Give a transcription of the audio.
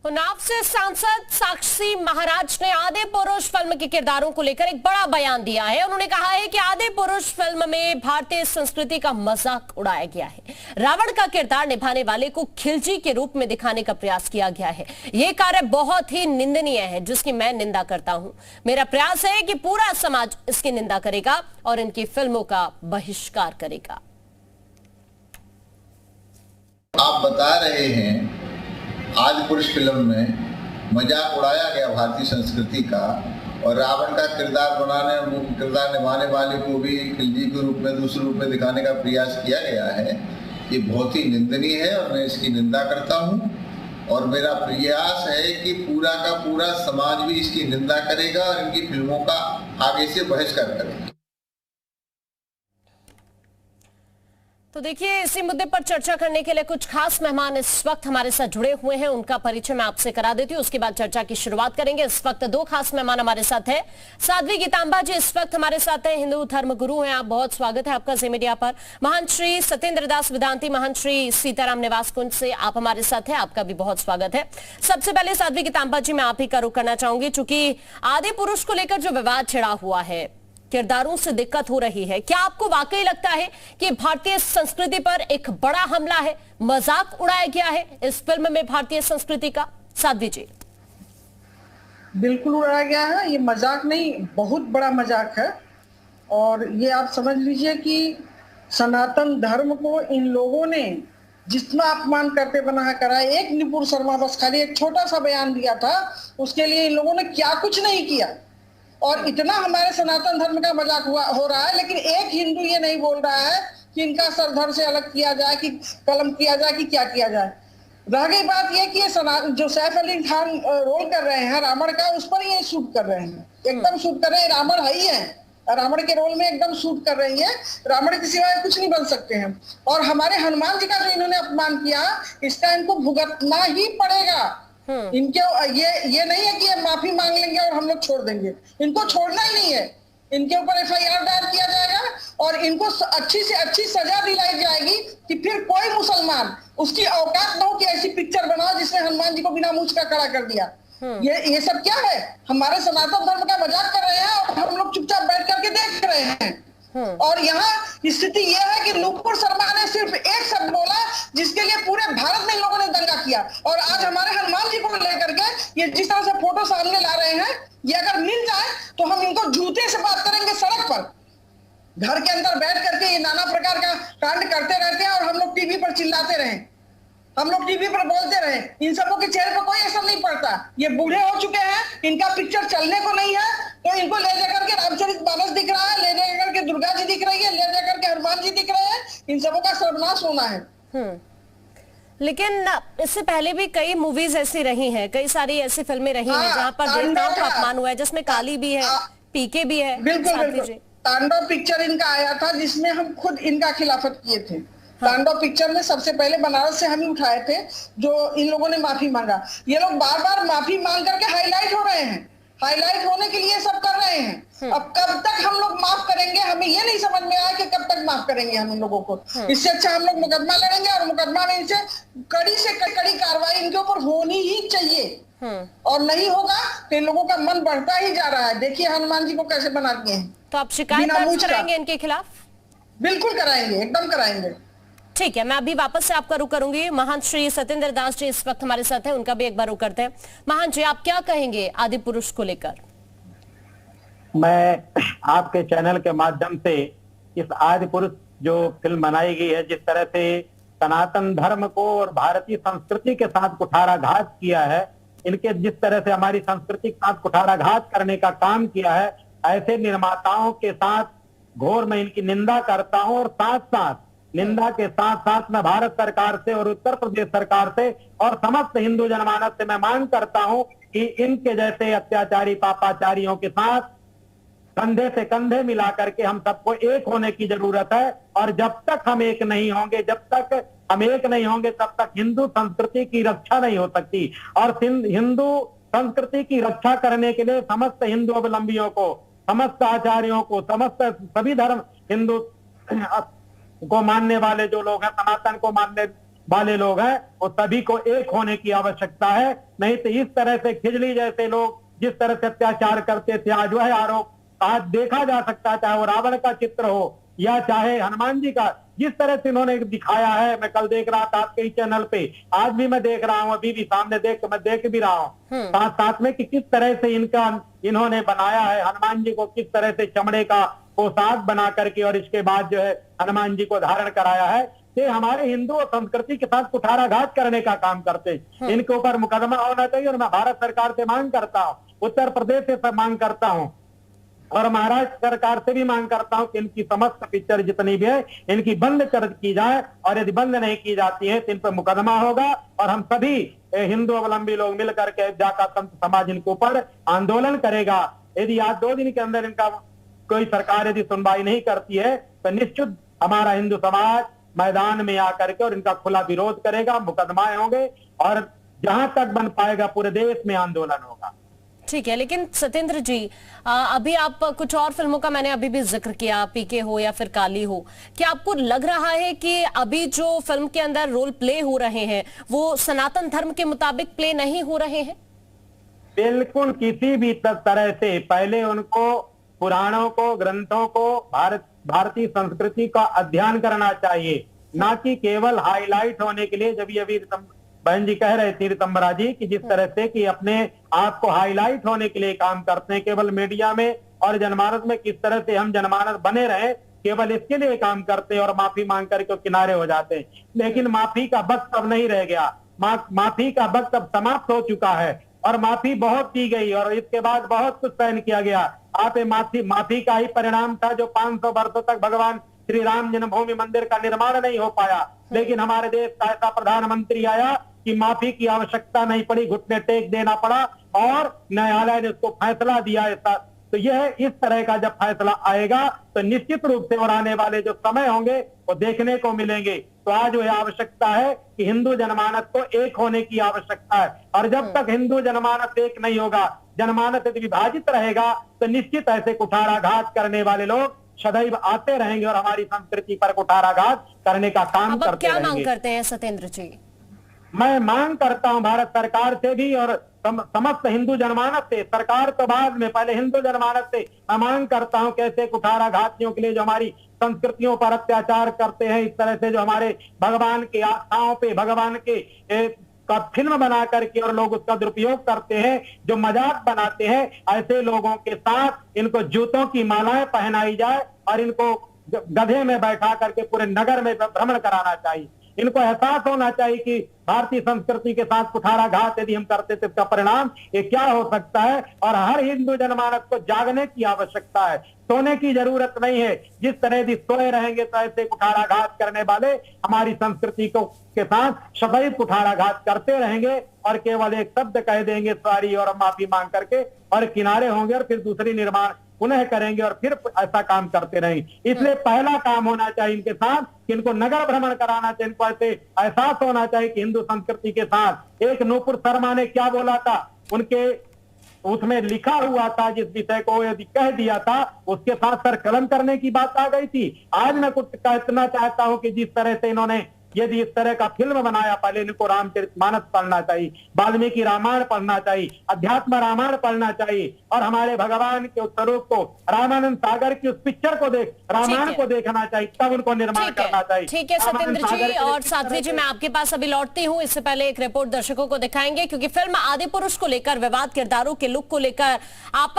उन्नाव से सांसद साक्षी महाराज ने आदि पुरुष फिल्म के किरदारों को लेकर एक बड़ा बयान दिया है। उन्होंने कहा है कि आदि पुरुष फिल्म में भारतीय संस्कृति का मजाक उड़ाया गया है। रावण का किरदार निभाने वाले को खिलजी के रूप में दिखाने का प्रयास किया गया है। यह कार्य बहुत ही निंदनीय है, जिसकी मैं निंदा करता हूं। मेरा प्रयास है कि पूरा समाज इसकी निंदा करेगा और इनकी फिल्मों का बहिष्कार करेगा। आप बता रहे हैं आदि पुरुष फिल्म में मजाक उड़ाया गया भारतीय संस्कृति का, और रावण का किरदार निभाने वाले को भी खिलजी के रूप में दूसरे रूप में दिखाने का प्रयास किया गया है। ये बहुत ही निंदनीय है और मैं इसकी निंदा करता हूँ, और मेरा प्रयास है कि पूरा का पूरा समाज भी इसकी निंदा करेगा और इनकी फिल्मों का आगे से बहिष्कार करेगा। तो देखिए, इसी मुद्दे पर चर्चा करने के लिए कुछ खास मेहमान इस वक्त हमारे साथ जुड़े हुए हैं। उनका परिचय मैं आपसे करा देती हूँ, उसके बाद चर्चा की शुरुआत करेंगे। इस वक्त दो खास मेहमान हमारे साथ हैं। साध्वी गीतांबा जी इस वक्त हमारे साथ हैं, हिंदू धर्म गुरु हैं। आप, बहुत स्वागत है आपका जी मीडिया पर। महंत श्री सत्येंद्र दास वेदांती महंत श्री सीताराम निवास कुंज से आप हमारे साथ हैं, आपका भी बहुत स्वागत है। सबसे पहले साध्वी गीतांबा जी, मैं आप ही का रुख करना चाहूंगी, चूंकि आदि पुरुष को लेकर जो विवाद छिड़ा हुआ है, किरदारों से दिक्कत हो रही है, क्या आपको वाकई लगता है कि भारतीय संस्कृति पर एक बड़ा हमला है, मजाक उड़ाया गया है इस फिल्म में भारतीय संस्कृति का? साध्वी जी। बिल्कुल उड़ाया गया है। ये मजाक नहीं, बहुत बड़ा मजाक है। और ये आप समझ लीजिए कि सनातन धर्म को इन लोगों ने जितना अपमान करते बना करा है। एक नुपुर शर्मा बस खाली एक छोटा सा बयान दिया था, उसके लिए इन लोगों ने क्या कुछ नहीं किया, और इतना हमारे सनातन धर्म का मजाक हो रहा है। लेकिन एक हिंदू ये नहीं बोल रहा है कि इनका सर धड़ से अलग किया जाए, कि कलम किया जाए, कि क्या किया जाए। रह गई बात ये कि जो सैफ अली खान रोल कर रहे हैं रावण का, उस पर ये शूट कर रहे हैं, एकदम शूट कर रहे हैं। रावण है ही है, रावण के रोल में एकदम शूट कर रही है। रावण के सिवाय कुछ नहीं बन सकते हैं। और हमारे हनुमान जी का जो इन्होंने अपमान किया, इसका इनको भुगतना ही पड़ेगा। इनके ये नहीं है कि ये माफी मांग लेंगे और हम लोग छोड़ देंगे। इनको छोड़ना ही नहीं है। इनके ऊपर एफआईआर दायर किया जाएगा और इनको अच्छी से अच्छी सजा दिलाई जाएगी कि फिर कोई मुसलमान उसकी औकात न हो कि ऐसी पिक्चर बनाओ जिसने हनुमान जी को बिना मूंछ का खड़ा कर दिया। ये सब क्या है? हमारे सनातन धर्म का मजाक कर रहे हैं और हम लोग चुपचाप बैठ करके देख रहे हैं। और यहाँ स्थिति यह है कि नुपुर शर्मा ने सिर्फ एक शब्द बोला, जिसके लिए पूरे भारत में लोगों ने दंगा किया। और आज हमारे हनुमान जी को लेकर के ये जिस तरह से फोटो सामने ला रहे हैं, ये अगर मिल जाए तो हम इनको जूते से बात करेंगे सड़क पर। घर के अंदर बैठ करके ये नाना प्रकार का कांड करते रहते हैं और हम लोग टीवी पर चिल्लाते रहे, हम लोग टीवी पर बोलते रहे। इन सबों के चेहरे पर कोई असर नहीं पड़ता। ये बूढ़े हो चुके हैं, इनका पिक्चर चलने को नहीं है, तो इनको ले जाकर के रामचरितमानस दिख रहा है, ले जाकर के दुर्गा जी दिख रही है, ले जाकर के हनुमान जी दिख रहे हैं। इन सबों का सर्वनाश होना है। लेकिन इससे पहले भी कई मूवीज ऐसी रही हैं, कई सारी ऐसी फिल्में रही हैं जहां पर देवताओं का अपमान हुआ है, जिसमें काली भी है, पीके भी है। बिल्कुल। तांडव पिक्चर इनका आया था, जिसमें हम खुद इनका खिलाफत किए थे। तांडव पिक्चर में सबसे पहले बनारस से हम ही उठाए थे, जो इन लोगों ने माफी मांगा। ये लोग बार बार माफी मांग करके हाईलाइट हो रहे हैं, हाईलाइट होने के लिए सब कर रहे हैं। अब कब तक हम लोग माफ करेंगे, हमें ये नहीं समझ में आया कि कब तक माफ करेंगे हम इन लोगों को। इससे अच्छा हम लोग मुकदमा लड़ेंगे, और मुकदमा में इनसे कड़ी से कड़ी कार्रवाई इनके ऊपर होनी ही चाहिए। और नहीं होगा तो इन लोगों का मन बढ़ता ही जा रहा है। देखिए हनुमान जी को कैसे बना दिए हैं। तो आप शिकायत दर्ज कराएंगे इनके खिलाफ? बिल्कुल कराएंगे, एकदम कराएंगे। ठीक है, मैं अभी वापस से आपका रुख करूंगी। महंत श्री सत्येंद्र दास जी इस वक्त हमारे साथ हैं, उनका भी एक बार रुख करते हैं। महंत जी, आप क्या कहेंगे आदि पुरुष को लेकर? मैं आपके चैनल के माध्यम से इस आदि पुरुष जो फिल्म बनाई गई है, जिस तरह से सनातन धर्म को और भारतीय संस्कृति के साथ कुठाराघात किया है, इनके जिस तरह से हमारी संस्कृति के साथ कुठाराघात करने का काम किया है, ऐसे निर्माताओं के साथ घोर मैं इनकी निंदा करता हूं। और साथ साथ निंदा के साथ साथ मैं भारत सरकार से और उत्तर प्रदेश सरकार से और समस्त हिंदू जनमानस से मैं मांग करता हूं कि इनके जैसे अत्याचारी पापाचारियों के साथ कंधे से कंधे मिला करके हम सबको एक होने की जरूरत है। और जब तक हम एक नहीं होंगे, तब तक हिंदू संस्कृति की रक्षा नहीं हो सकती। और हिंदू संस्कृति की रक्षा करने के लिए समस्त हिंदू अवलंबियों को, समस्त आचार्यों को, समस्त सभी धर्म हिंदू को मानने वाले जो लोग हैं, सनातन को मानने वाले लोग हैं वो सभी को एक होने की आवश्यकता है। नहीं तो इस तरह से खिजली जैसे लोग जिस तरह से अत्याचार करते थे, आज वह आरोप आज देखा जा सकता है, चाहे वो रावण का चित्र हो या चाहे हनुमान जी का, जिस तरह से इन्होंने दिखाया है। मैं कल देख रहा था आपके ही चैनल पे, आज भी मैं देख रहा हूँ, अभी भी सामने मैं देख भी रहा हूँ साथ साथ में कि किस तरह से इन्होंने बनाया है हनुमान जी को, किस तरह से चमड़े का पोशाक बना करके और इसके बाद जो है हनुमान जी को धारण कराया है। ये हमारे हिंदू और संस्कृति के साथ कुठाराघात करने का काम करते हैं। इनके ऊपर मुकदमा होना चाहिए और मैं भारत सरकार से मांग करता हूँ, उत्तर प्रदेश से मांग करता हूँ और महाराष्ट्र सरकार से भी मांग करता हूं कि इनकी समस्त पिक्चर जितनी भी है इनकी बंद कर की जाए, और यदि बंद नहीं की जाती है तो इन पर मुकदमा होगा और हम सभी हिंदू अवलंबी लोग मिलकर के जाका संत समाज इनके ऊपर आंदोलन करेगा। यदि आज 2 दिन के अंदर इनका कोई सरकार यदि सुनवाई नहीं करती है तो निश्चित हमारा हिंदू समाज मैदान में आकर के और इनका खुला विरोध करेगा, मुकदमाएं होंगे और जहां तक बन पाएगा पूरे देश में आंदोलन होगा। ठीक है, लेकिन सत्येंद्र जी अभी आप कुछ और फिल्मों का मैंने अभी भी जिक्र किया, पीके हो या फिर काली हो, क्या आपको लग रहा है कि अभी जो फिल्म के अंदर रोल प्ले हो रहे हैं वो सनातन धर्म के मुताबिक प्ले नहीं हो रहे हैं? बिल्कुल किसी भी तरह से पहले उनको पुराणों को, ग्रंथों को, भारतीय संस्कृति का अध्ययन करना चाहिए, ना कि केवल हाईलाइट होने के लिए। जब अभी बहन जी कह रहे थे रितंबरा जी कि जिस तरह से कि अपने आप को हाईलाइट होने के लिए काम करते हैं, केवल मीडिया में और जनमानस में किस तरह से हम जनमानस बने रहे, केवल इसके लिए काम करते हैं और माफी मांग करके किनारे हो जाते हैं। लेकिन माफी का वक्त अब नहीं रह गया, माफी का वक्त अब समाप्त हो चुका है और माफी बहुत दी गई और इसके बाद बहुत कुछ सहन किया गया। आप माफी का ही परिणाम था जो 500 वर्षों तक भगवान श्री राम जन्मभूमि मंदिर का निर्माण नहीं हो पाया। लेकिन हमारे देश का ऐसा प्रधानमंत्री आया कि माफी की आवश्यकता नहीं पड़ी, घुटने टेक देना पड़ा और न्यायालय ने उसको फैसला दिया ऐसा। तो यह इस तरह का जब फैसला आएगा तो निश्चित रूप से और आने वाले जो समय होंगे वो देखने को मिलेंगे। तो आज वह आवश्यकता है कि हिंदू जनमानस को एक होने की आवश्यकता है और जब तक हिंदू जनमानस एक नहीं होगा, जनमानस यदि विभाजित रहेगा तो निश्चित ऐसे कुठाराघात करने वाले लोग सदैव आते रहेंगे और हमारी संस्कृति पर कुठाराघात करने का काम करते रहेंगे। क्या मांग करते हैं सत्येंद्र जी? मैं मांग करता हूं भारत सरकार से भी और समस्त हिंदू जनमानस से, सरकार तो बाद में, पहले हिंदू जनमानस से मैं मांग करता हूं कैसे कुठाराघातियों के लिए जो हमारी संस्कृतियों पर अत्याचार करते हैं, इस तरह से जो हमारे भगवान की आस्थाओं पे भगवान के का फिल्म बना करके और लोग उसका दुरुपयोग करते हैं, जो मजाक बनाते हैं, ऐसे लोगों के साथ इनको जूतों की मालाएं पहनाई जाए और इनको गधे में बैठा करके पूरे नगर में भ्रमण कराना चाहिए। इनको एहसास होना चाहिए कि भारतीय संस्कृति के साथ कुठाराघात यदि हम करते तो इसका परिणाम ये क्या हो सकता है और हर हिंदू जनमानस को जागने की आवश्यकता है, सोने की जरूरत नहीं है। जिस तरह यदि सोए रहेंगे तो ऐसे कुठाराघात करने वाले हमारी संस्कृति को के साथ सदैव कुठाराघात करते रहेंगे और केवल एक शब्द कह देंगे सॉरी और माफी मांग करके और किनारे होंगे और फिर दूसरी निर्माण पुनः करेंगे और फिर ऐसा काम करते रहेंगे। इसलिए पहला काम होना चाहिए इनके साथ कि इनको नगर भ्रमण कराना चाहिए, इनको ऐसे एहसास होना चाहिए कि हिंदू संस्कृति के साथ। एक नूपुर शर्मा ने क्या बोला था, उनके उसमें लिखा हुआ था, जिस विषय को यदि कह दिया था उसके साथ सर कलम करने की बात आ गई थी। आज मैं कुछ कहना चाहता हूं कि जिस तरह से इन्होंने यदि इस तरह का फिल्म बनाया, पहले इनको रामचरितमानस पढ़ना चाहिए, वाल्मीकि रामायण पढ़ना चाहिए, अध्यात्म रामायण पढ़ना चाहिए और हमारे भगवान के स्वरूप को, रामानंद सागर की उस पिक्चर को रामायण को देखना चाहिए, तब उनको निर्माण करना चाहिए। ठीक है सत्येंद्र जी और साध्वी जी, मैं आपके पास अभी लौटती हूँ। इससे पहले एक रिपोर्ट दर्शकों को दिखाएंगे क्योंकि फिल्म आदि पुरुष को लेकर विवाद, किरदारों के लुक को लेकर आप